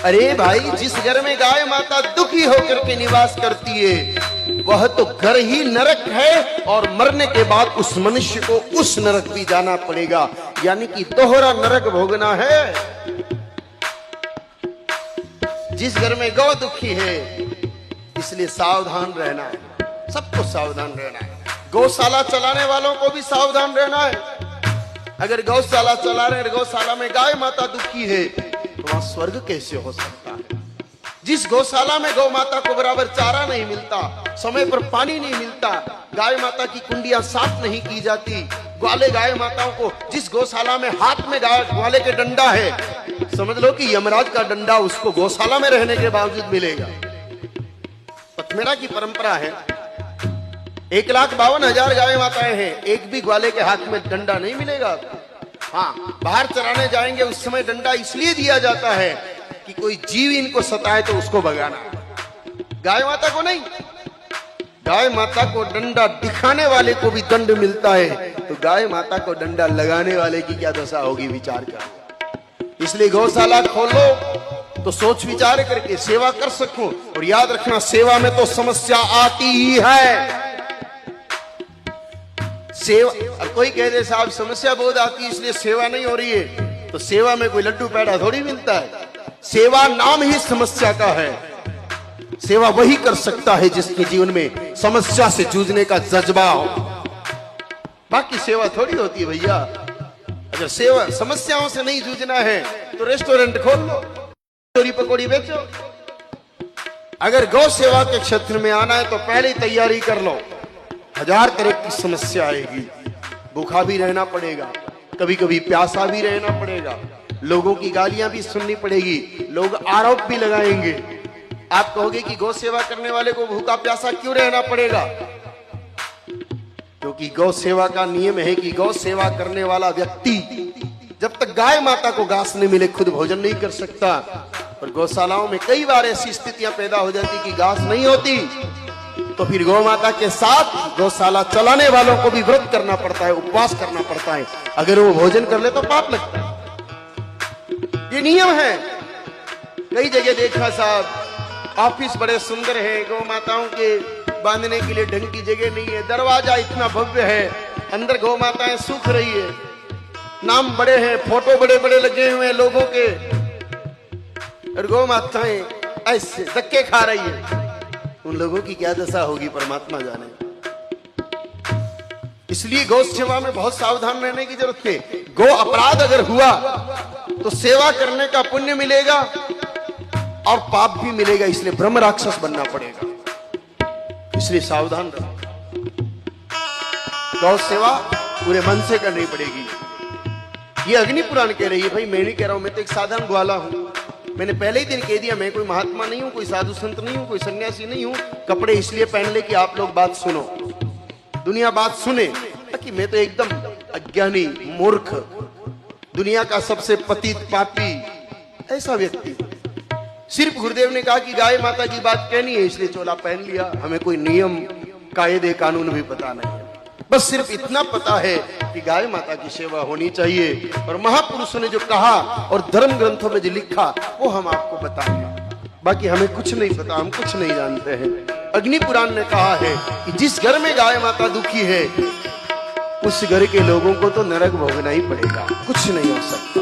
अरे भाई, जिस घर में गाय माता दुखी होकर के निवास करती है वह तो घर ही नरक है, और मरने के बाद उस मनुष्य को उस नरक भी जाना पड़ेगा, यानी कि दोहरा नरक भोगना है। जिस घर में गौ दुखी है, इसलिए सावधान रहना है, सबको सावधान रहना है। गौशाला चलाने वालों को भी सावधान रहना है। अगर गौशाला चला रहे, गौशाला में गाय माता दुखी है, तो वहां स्वर्ग कैसे हो सकता है? जिस गौशाला में गौ माता को बराबर चारा नहीं मिलता, समय पर पानी नहीं मिलता, गाय माता की कुंडियां साफ नहीं की जाती, ग्वाले गाय माताओं को, जिस गौशाला में हाथ में ग्वाले के डंडा है, समझ लो कि यमराज का डंडा उसको गौशाला में रहने के बावजूद मिलेगा। पथमेरा की परंपरा है, 1,52,000 गाय माताएं हैं, एक भी ग्वाले के हाथ में डंडा नहीं मिलेगा। हाँ, बाहर चराने जाएंगे उस समय डंडा इसलिए दिया जाता है कि कोई जीव इनको सताए तो उसको भगाना। गाय माता को नहीं, गाय माता को डंडा दिखाने वाले को भी दंड मिलता है, तो गाय माता को डंडा लगाने वाले की क्या दशा होगी, विचार कर। इसलिए गौशाला खोलो तो सोच विचार करके सेवा कर सको। और याद रखना, सेवा में तो समस्या आती ही है। सेवा, कोई कह दे साहब समस्या बहुत आती है इसलिए सेवा नहीं हो रही है, तो सेवा में कोई लड्डू पेड़ा थोड़ी मिलता है। सेवा नाम ही समस्या का है। सेवा वही कर सकता है जिसके जीवन में समस्या से जूझने का जज्बा हो, बाकी सेवा थोड़ी होती है भैया। अगर सेवा समस्याओं से नहीं जूझना है तो रेस्टोरेंट खोल लो, चोरी पकौड़ी बेचो। अगर गौ सेवा के क्षेत्र में आना है तो पहले ही तैयारी कर लो, 1000 तरह की समस्या आएगी। भूखा भी रहना पड़ेगा, कभी कभी प्यासा भी रहना पड़ेगा, लोगों की गालियां भी सुननी पड़ेगी, लोग आरोप भी लगाएंगे। आप कहोगे कि गौ सेवा करने वाले को भूखा प्यासा क्यों रहना पड़ेगा? क्योंकि गौ सेवा का नियम है कि गौ सेवा करने वाला व्यक्ति जब तक गाय माता को घास नहीं मिले खुद भोजन नहीं कर सकता। और गौशालाओं में कई बार ऐसी स्थितियां पैदा हो जाती कि घास नहीं होती, तो फिर गौ माता के साथ गौशाला चलाने वालों को भी व्रत करना पड़ता है, उपवास करना पड़ता है। अगर वो भोजन कर ले तो पाप लगता है, ये नियम है। कई जगह देखा साहब, ऑफिस बड़े सुंदर है, गौ माताओं के बांधने के लिए ढंग की जगह नहीं है, दरवाजा इतना भव्य है, अंदर गौ माताएं सूख रही है, नाम बड़े हैं, फोटो बड़े बड़े लगे हुए हैं लोगों के, और गौ माताएं ऐसे धक्के खा रही है। उन लोगों की क्या दशा होगी परमात्मा जाने। इसलिए गौ सेवा में बहुत सावधान रहने की जरूरत है। गौ अपराध अगर हुआ तो सेवा करने का पुण्य मिलेगा और पाप भी मिलेगा, इसलिए ब्रह्म राक्षस बनना पड़ेगा। इसलिए सावधान रहो, गौ सेवा पूरे मन से करनी पड़ेगी। ये अग्नि पुराण कह रही है, भाई मैं नहीं कह रहा हूं, मैं तो एक साधारण ग्वाला हूं। मैंने पहले ही दिन कह दिया, मैं कोई महात्मा नहीं हूं, कोई साधु संत नहीं हूं, कोई सन्यासी नहीं हूं। कपड़े इसलिए पहन ले कि आप लोग बात सुनो, दुनिया बात सुने, कि मैं तो एकदम अज्ञानी मूर्ख, दुनिया का सबसे पतित पापी ऐसा व्यक्ति। सिर्फ गुरुदेव ने कहा कि गाय माता की बात कहनी है इसलिए चोला पहन लिया, हमें कोई नियम कायदे कानून भी पता नहीं है। बस सिर्फ इतना पता है कि गाय माता की सेवा होनी चाहिए, और महापुरुषों ने जो कहा और धर्म ग्रंथों में जो लिखा वो हम आपको बताएंगे। बाकी हमें कुछ नहीं पता, हम कुछ नहीं जानते हैं। अग्नि पुराण ने कहा है कि जिस घर में गाय माता दुखी है उस घर के लोगों को तो नरक भोगना ही पड़ेगा, कुछ नहीं हो सकता।